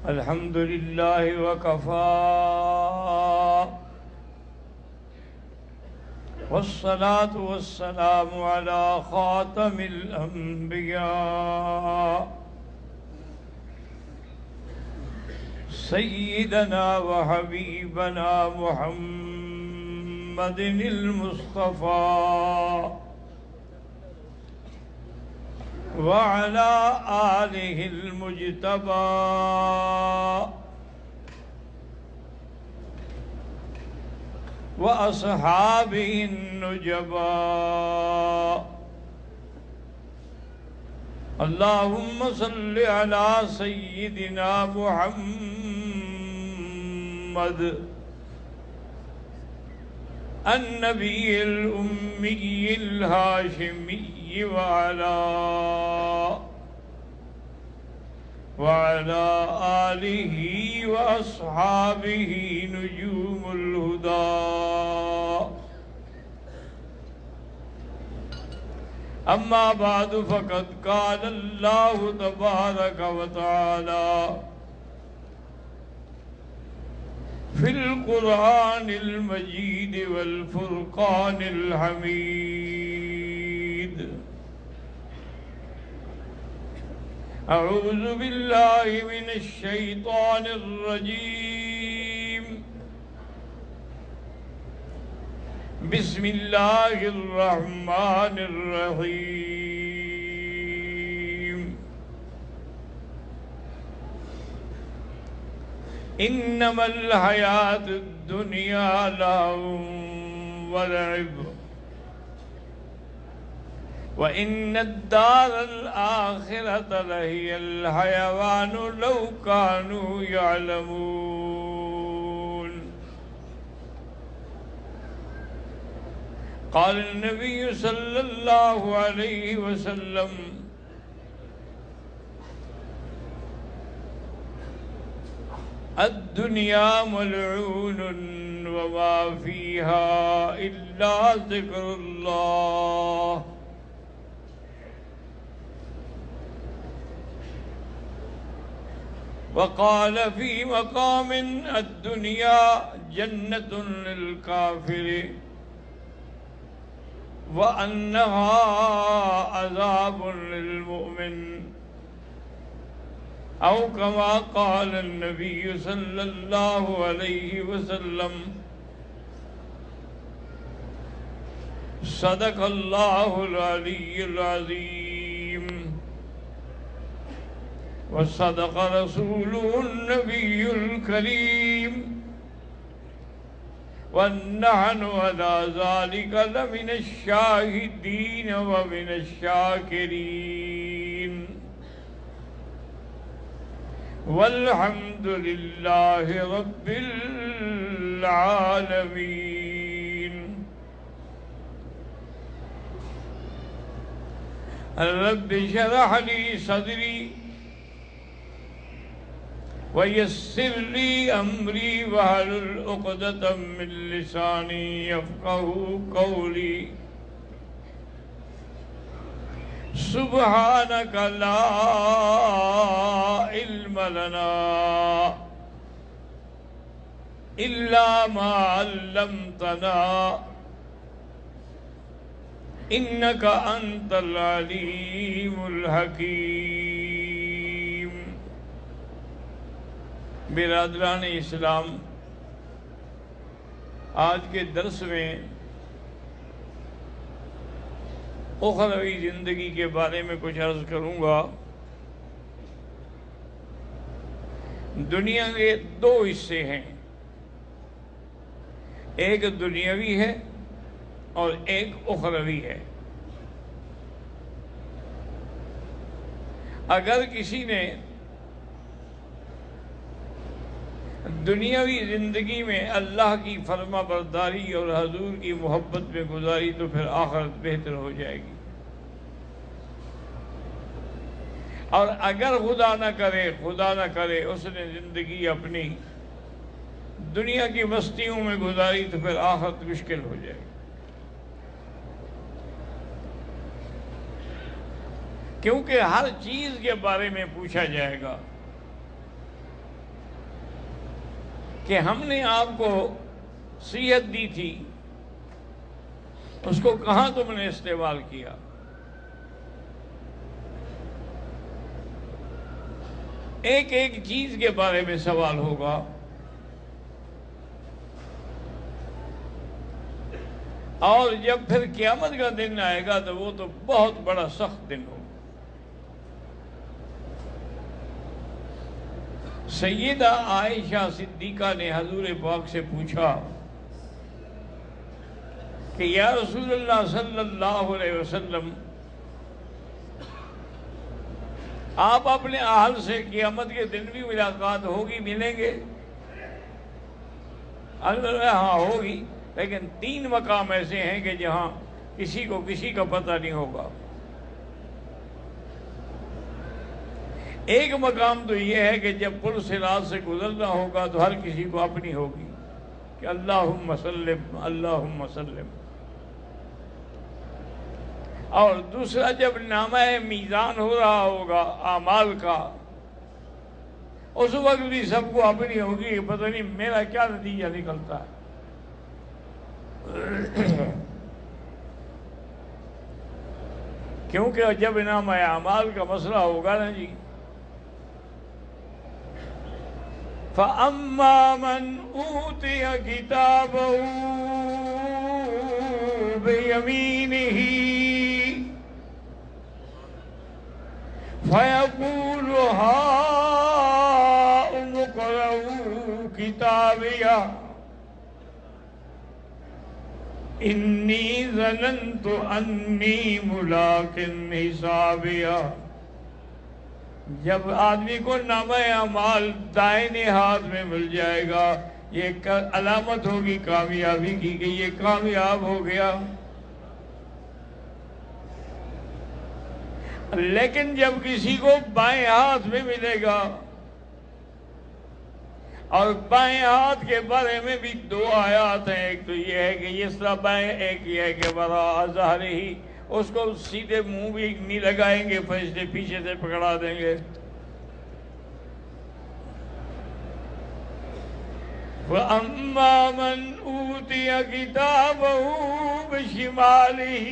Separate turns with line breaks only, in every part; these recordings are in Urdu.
الحمد لله وكفى والصلاة والسلام على خاتم الأنبياء سيدنا وحبيبنا محمد المصطفى وعلى آله المجتبى وأصحابه النجبى. اللهم صل على سيدنا محمد النبي الأمي الهاشمي وعلى آله وأصحابه نجوم الهدى. أما بعد فقد قال الله تبارك وتعالى في القرآن المجيد والفرقان الحميد: أعوذ بالله من الشيطان الرجيم. بسم الله الرحمن الرحيم. إنما الحياة الدنيا لهو ولعب وإن الدار الآخرة لهي الحيوان لو كانوا يعلمون. قال النبي صلى الله عليه وسلم: الدنيا ملعون وما فيها إلا ذكر الله. وقال في مقام: الدنيا جنة للكافر وأنها عذاب للمؤمن، أو كما قال النبي صلى الله عليه وسلم. صدق الله العلي العظيم وصدق رسوله النبي الكريم، ونحن على ذلك لمن الشاهدين ومن الشاكرين، والحمد لله رب العالمين. رب اشرح لي صدري ويسر لي أمري واحلل عقدة من لساني يفقهوا قولي. سبحانك لا علم لنا إلا ما علمتنا إنك أنت العليم الحكيم. برادران اسلام، آج کے درس میں اخروی زندگی کے بارے میں کچھ عرض کروں گا. دنیا کے دو حصے ہیں، ایک دنیاوی ہے اور ایک اخروی ہے. اگر کسی نے دنیاوی زندگی میں اللہ کی فرما برداری اور حضور کی محبت میں گزاری تو پھر آخرت بہتر ہو جائے گی. اور اگر خدا نہ کرے اس نے زندگی اپنی دنیا کی مستیوں میں گزاری تو پھر آخرت مشکل ہو جائے گی. کیونکہ ہر چیز کے بارے میں پوچھا جائے گا. کہ ہم نے آپ کو صحت دی تھی، اس کو کہاں تم نے استعمال کیا؟ ایک ایک چیز کے بارے میں سوال ہوگا، اور جب پھر قیامت کا دن آئے گا تو وہ تو بہت بڑا سخت دن ہوگا۔ سیدہ عائشہ صدیقہ نے حضور پاک سے پوچھا کہ یا رسول اللہ صلی اللہ علیہ وسلم، آپ اپنے اہل سے قیامت کے دن بھی ملاقات ہوگی، ملیں گے؟ ہاں ہوگی، لیکن 3 مقام ایسے ہیں کہ جہاں کسی کو کسی کا پتہ نہیں ہوگا۔ ایک مقام تو یہ ہے کہ جب پل صراط سے گزرنا ہوگا تو ہر کسی کو اپنی ہوگی کہ اللہم سلم اللہم سلم۔ اور دوسرا، جب نامہ میزان ہو رہا ہوگا اعمال کا، اس وقت بھی سب کو اپنی ہوگی کہ پتہ نہیں میرا کیا نتیجہ نکلتا ہے۔ کیونکہ جب نامہ اعمال کا مسئلہ ہوگا نا جی، فَأَمَّا مَنْ أُوتِيَ كِتَابَهُ بِيَمِينِهِ فَيَقُولُ هَاؤُمُ اقْرَءُوا كِتَابِيَهْ إِنِّي ظَنَنتُ أَنِّي مُلَاقٍ حِسَابِيَهْ۔ جب آدمی کو نامہ اعمال دائیں ہاتھ میں مل جائے گا، یہ علامت ہوگی کامیابی کی کہ یہ کامیاب ہو گیا۔ لیکن جب کسی کو بائیں ہاتھ میں ملے گا، اور بائیں ہاتھ کے بارے میں بھی 2 آیات ہیں، ایک تو یہ ہے کہ یہ طرح بائیں، ایک یہ ہے کہ وراء ظہرہ، اس کو سیدھے منہ بھی نہیں لگائیں گے، فرشتے پیچھے سے پکڑا دیں گے۔ وَأَمَّا مَنْ أُوتِيَ كِتَابَهُ بِشِمَالِهِ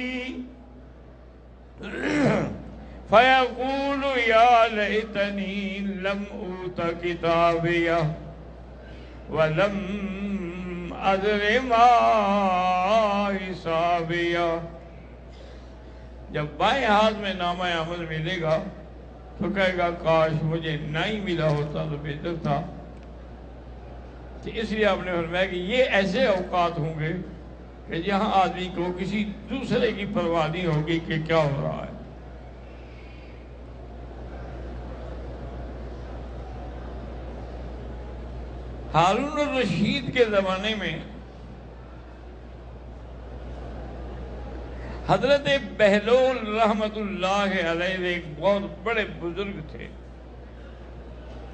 فَيَقُولُ يَا لَيْتَنِي لَمْ أُوتَ كِتَابِيَهْ وَلَمْ أَدْرِ مَا حِسَابِيَهْ۔ جب بائیں ہاتھ میں نامہ عمل ملے گا تو کہے گا کاش مجھے نہ ہی ملا ہوتا تو بہتر تھا۔ تو اس لیے آپ نے فرمایا کہ یہ ایسے اوقات ہوں گے کہ جہاں آدمی کو کسی دوسرے کی پرواہ نہیں ہوگی کہ کیا ہو رہا ہے۔ ہارون الرشید کے زمانے میں حضرت بہلول رحمت اللہ علیہ ایک بہت بڑے بزرگ تھے۔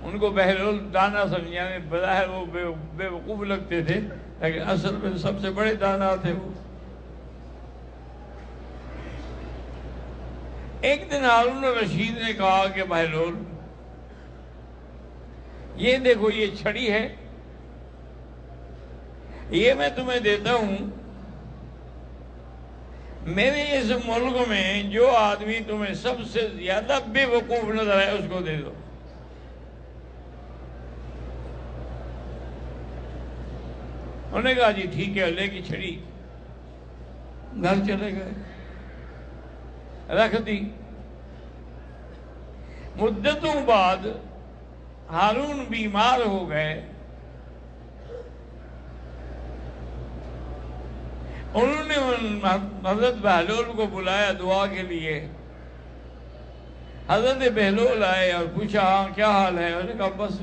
ان کو بہلول دانا سمجھانے، بظاہر وہ بے وقوف لگتے تھے، لیکن اصل میں سب سے بڑے دانا تھے وہ۔ ایک دن ہارون الرشید نے کہا کہ بہلول، یہ دیکھو یہ چھڑی ہے، یہ میں تمہیں دیتا ہوں، میرے اس ملک میں جو آدمی تمہیں سب سے زیادہ بے وقوف نظر آئے اس کو دے دو۔ انہوں نے کہا جی ٹھیک ہے، لے کی چھڑی، گھر چلے گئے، رکھ دی۔ مدتوں بعد ہارون بیمار ہو گئے، انہوں نے حضرت بہلول کو بلایا دعا کے لیے۔ حضرت بہلول آئے اور پوچھا ہاں کیا حال ہے؟ انہوں نے کہا بس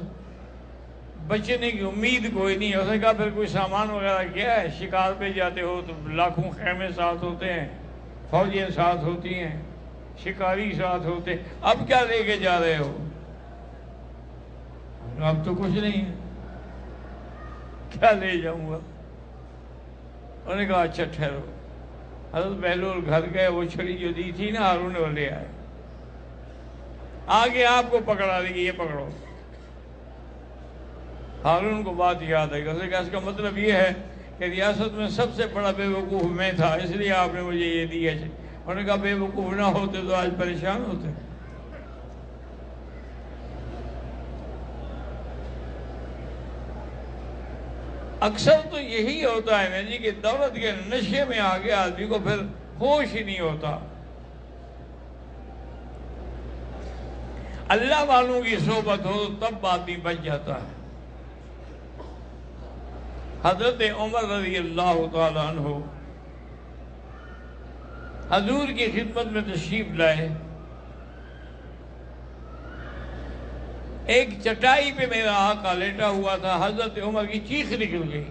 بچنے کی امید کوئی نہیں ہے۔ اس نے کہا پھر کوئی سامان وغیرہ کیا ہے؟ شکار پہ جاتے ہو تو لاکھوں خیمے ساتھ ہوتے ہیں، فوجیں ساتھ ہوتی ہیں، شکاری ساتھ ہوتے ہیں، اب کیا لے کے جا رہے ہو؟ اب تو کچھ نہیں ہے، کیا لے جاؤں گا؟ انہوں نے کہا اچھا ٹھہرو۔ حضرت بہلول گھر گئے، وہ چھڑی جو دی تھی نا ہارون نے وہ لے آئے، آگے آپ کو پکڑا دی کہ یہ پکڑو۔ ہارون کو بات یاد ہے کہ اس نے کہا اس کا مطلب یہ ہے کہ ریاست میں سب سے بڑا بے وقوف میں تھا، اس لیے آپ نے مجھے یہ دیا۔ انہوں نے کہا بے وقوف نہ ہوتے تو آج پریشان ہوتے۔ اکثر تو یہی ہوتا ہے نا جی کہ دولت کے نشے میں آگے آدمی کو پھر ہوش ہی نہیں ہوتا۔ اللہ والوں کی صحبت ہو تب آدمی بچ جاتا ہے۔ حضرت عمر رضی اللہ تعالیٰ عنہ حضور کی خدمت میں تشریف لائے۔ ایک چٹائی پہ میرا آقا لیٹا ہوا تھا، حضرت عمر کی چیخ نکل گئی۔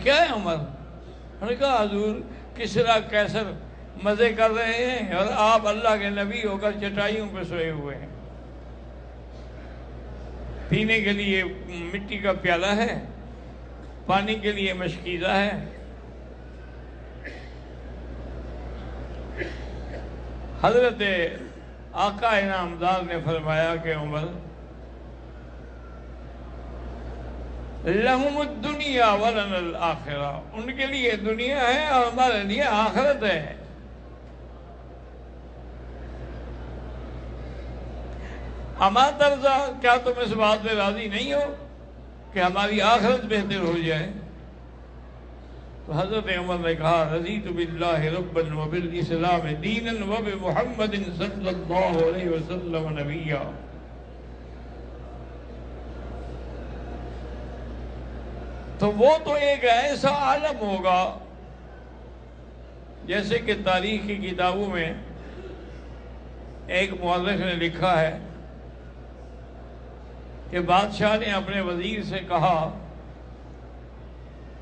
کیا ہے عمر؟ انہوں نے کہا حضور کسرا کیسر مزے کر رہے ہیں اور آپ اللہ کے نبی ہو کر چٹائیوں پہ سوئے ہوئے ہیں۔ پینے کے لیے مٹی کا پیالہ ہے، پانی کے لیے مشکیزہ ہے۔ حضرت آقا انعامدار نے فرمایا کہ عمر لہم الدنیا ولنا الآخرہ، ان کے لیے دنیا ہے اور ہمارے لیے آخرت ہے۔ اما ترضا، کیا تم اس بات پہ راضی نہیں ہو کہ ہماری آخرت بہتر ہو جائے؟ تو حضرت عمر نے کہا رضیت باللہ ربا وبالاسلام دینا وبمحمد صلی اللہ علیہ وسلم نبیا۔ تو وہ تو ایک ایسا عالم ہوگا جیسے کہ تاریخ کی کتابوں میں ایک مورخ نے لکھا ہے کہ بادشاہ نے اپنے وزیر سے کہا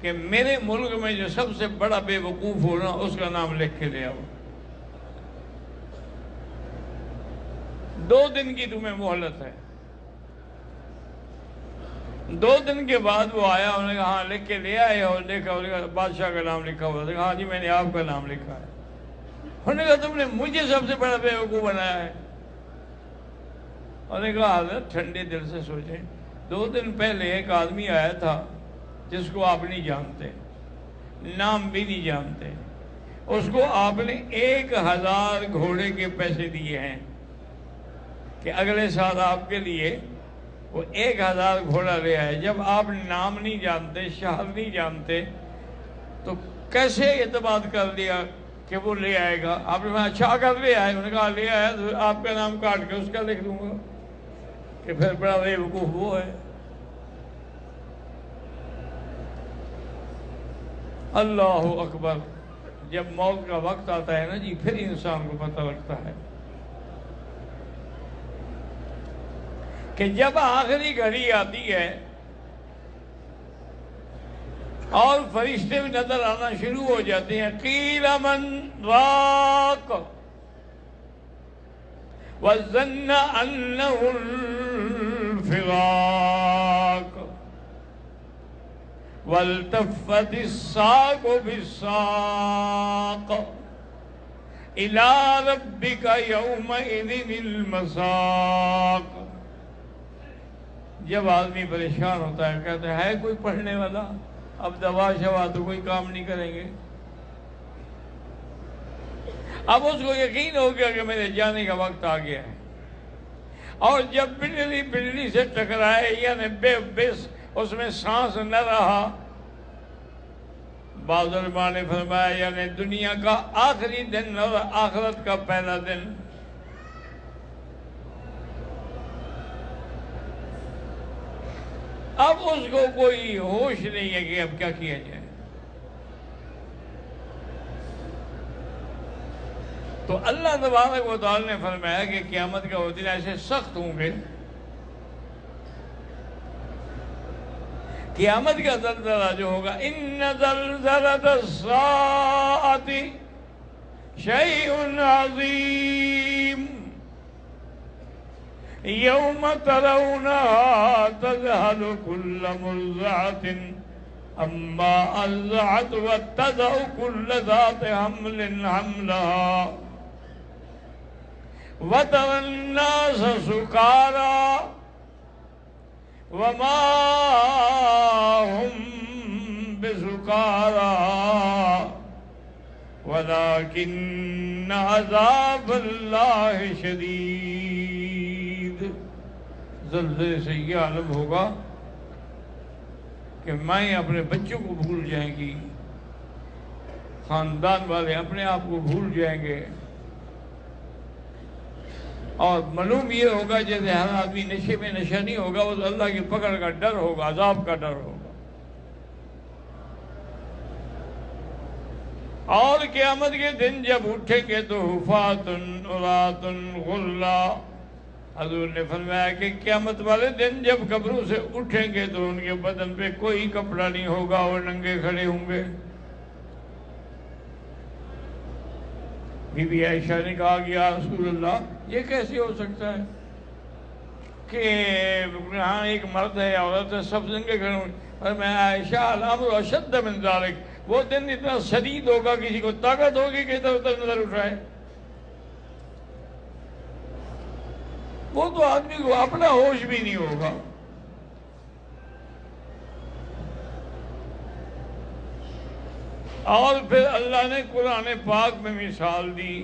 کہ میرے ملک میں جو سب سے بڑا بے وقوف ہونا اس کا نام لکھ کے لے آؤ، 2 دن کی تمہیں مہلت ہے۔ 2 دن کے بعد وہ آیا، انہوں نے کہا ہاں لکھ کے لے آئے، اور دیکھا بادشاہ کا نام لکھا ہوا تھا۔ ہاں جی میں نے آپ کا نام لکھا ہے۔ انہوں نے کہا تم نے مجھے سب سے بڑا بے وقوف بنایا ہے۔ انہوں نے کہا حضرت ٹھنڈے دل سے سوچیں، 2 دن پہلے ایک آدمی آیا تھا جس کو آپ نہیں جانتے، نام بھی نہیں جانتے، اس کو آپ نے 1000 گھوڑے کے پیسے دیے ہیں کہ اگلے سال آپ کے لیے وہ 1000 گھوڑا لے آئے۔ جب آپ نام نہیں جانتے، شہر نہیں جانتے، تو کیسے اعتماد کر لیا کہ وہ لے آئے گا؟ آپ نے کہا اچھا کر لے آئے؟ انہوں نے کہا لے آیا تو آپ کا نام کاٹ کے اس کا لکھ دوں گا کہ پھر بڑا بے وقوف وہ ہے۔ اللہ اکبر! جب موت کا وقت آتا ہے نا جی، پھر انسان کو پتہ لگتا ہے کہ جب آخری گھڑی آتی ہے اور فرشتے بھی نظر آنا شروع ہو جاتے ہیں، قیل من راق وظن انہ الفراق والتفت الساق بالساق الى ربک یومئذ المساق۔ جب آدمی پریشان ہوتا ہے کہتا ہے کوئی پڑھنے والا؟ اب دوا شوا تو کوئی کام نہیں کریں گے۔ اب اس کو یقین ہو گیا کہ میرے جانے کا وقت آ گیا ہے، اور جب بجلی سے ٹکرائے یعنی بس اس میں سانس نہ رہا، بعض علماء نے فرمایا یعنی دنیا کا آخری دن اور آخرت کا پہلا دن۔ اب اس کو کوئی ہوش نہیں ہے کہ اب کیا کیا جائے۔ تو اللہ تبارک و تعالی نے فرمایا کہ قیامت کا وہ دن ایسے سخت ہوں گے، قیامت کا زلزلہ جو ہوگا، ان زلزلۃ الساعۃ شیء عظیم یوم ترونها تذہل کل مرضعۃ عما ارضعت وتضع کل ذات حمل حملها وترى الناس سکارى وما هم بسکارا ولكن عذاب اللہ شدید. زلزلے سے یہ عالم ہوگا کہ مائیں اپنے بچوں کو بھول جائیں گی، خاندان والے اپنے آپ کو بھول جائیں گے، اور معلوم یہ ہوگا جیسے ہر آدمی نشے میں نشہ نہیں ہوگا، وہ تو اللہ کی پکڑ کا ڈر ہوگا، عذاب کا ڈر ہوگا. اور قیامت کے دن جب اٹھیں گے تو حفاتن عراتن غلا، حضور نے فرمایا کہ قیامت والے دن جب قبروں سے اٹھیں گے تو ان کے بدن پہ کوئی کپڑا نہیں ہوگا، اور ننگے کھڑے ہوں گے. بی بی عائشہ نے کہا کہ یا رسول اللہ یہ کیسے ہو سکتا ہے کہ یہاں ایک مرد ہے عورت ہے سب ننگے کھڑے ہوں گے؟ اور میں عائشہ الامر اشد من ذلک، وہ دن اتنا شدید ہوگا کسی کو طاقت ہوگی کہ ادھر ادھر نظر اٹھائے. وہ تو آدمی کو اپنا ہوش بھی نہیں ہوگا. اور پھر اللہ نے قرآن پاک میں مثال دی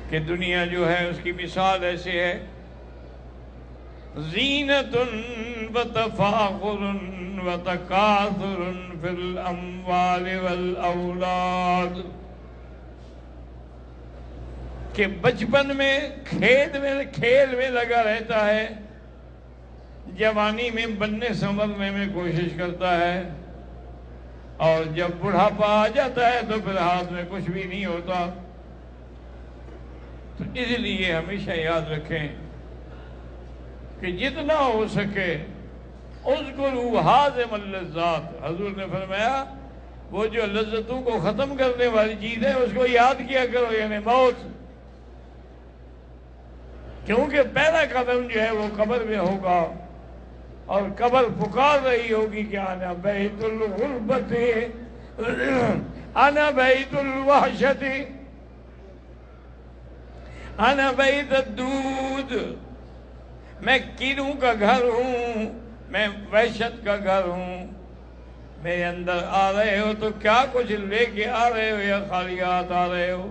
کہ دنیا جو ہے اس کی مثال ایسے ہے، زینت وتفاخر وتکاثر فی الاموال والاولاد، کہ بچپن میں کھیل میں لگا رہتا ہے، جوانی میں بننے سنورنے میں کوشش کرتا ہے، اور جب بڑھاپا آ جاتا ہے تو پھر ہاتھ میں کچھ بھی نہیں ہوتا. تو اس لیے ہمیشہ یاد رکھیں کہ جتنا ہو سکے اذکروا ہاضم اللذات. حضور نے فرمایا وہ جو لذتوں کو ختم کرنے والی چیز ہے اس کو یاد کیا کرو، یعنی موت. کیونکہ پہلا قدم جو ہے وہ قبر میں ہوگا، اور قبر پکار رہی ہوگی کہ انا بیت الغربت انا بیت الوحشت انا بیت الدود، میں کیڑوں کا گھر ہوں، میں وحشت کا گھر ہوں. میرے اندر آ رہے ہو تو کیا کچھ لے کے آ رہے ہو یا خالی ہاتھ آ رہے ہو؟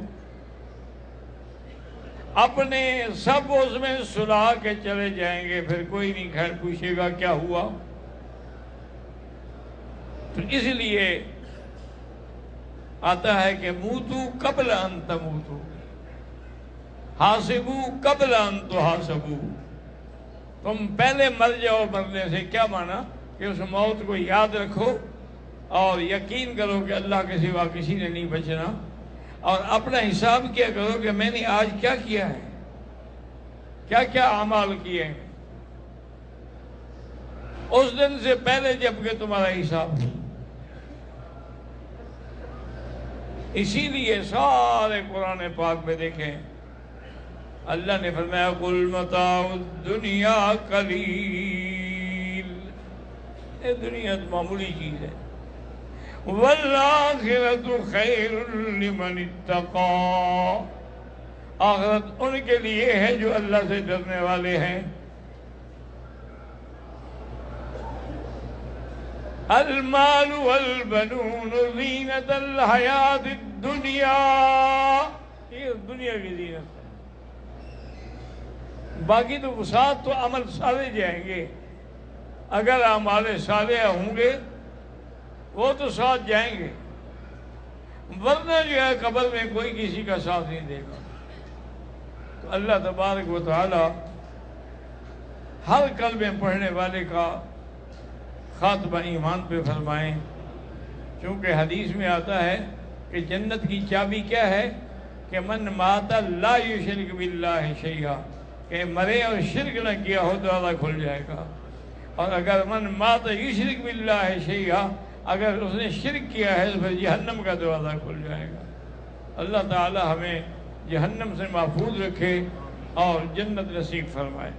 اپنے سب اس میں سلا کے چلے جائیں گے، پھر کوئی نہیں خیر پوچھے گا کیا ہوا. تو اس لیے آتا ہے کہ موتو قبل ان تموتو حاسبو قبل ان تحاسبو. تم پہلے مر جاؤ. مرنے سے کیا مانا کہ اس موت کو یاد رکھو اور یقین کرو کہ اللہ کے سوا کسی نے نہیں بچنا، اور اپنا حساب کیا کرو کہ میں نے آج کیا کیا ہے، کیا کیا اعمال کیے ہیں اس دن سے پہلے جب کہ تمہارا حساب. اسی لیے سارے قرآن پاک میں دیکھیں اللہ نے فرمایا قل متاع الدنیا قلیل، یہ دنیا تو معمولی چیز ہے، والآخرۃ خیر لمن اتقی، آخرت ان کے لیے ہے جو اللہ سے ڈرنے والے ہیں. المال والبنون زینۃ الحیات الدنیا، یہ دنیا کی زینت ہے. باقی تو وسعت تو عمل صالح جائیں گے، اگر اعمال صالح ہوں گے وہ تو ساتھ جائیں گے، ورنہ جو ہے قبر میں کوئی کسی کا ساتھ نہیں دے گا. تو اللہ تبارک و تعالی ہر کلمے پڑھنے والے کا خاتمہ ایمان پہ فرمائیں. چونکہ حدیث میں آتا ہے کہ جنت کی چابی کیا ہے کہ من مات لا یشرک باللہ شیئا، کہ مرے اور شرک نہ کیا ہو دروازہ کھل جائے گا. اور اگر من مات یشرک باللہ شیئا، اگر اس نے شرک کیا ہے تو پھر جہنم کا دروازہ کھل جائے گا. اللہ تعالی ہمیں جہنم سے محفوظ رکھے اور جنت نصیب فرمائے.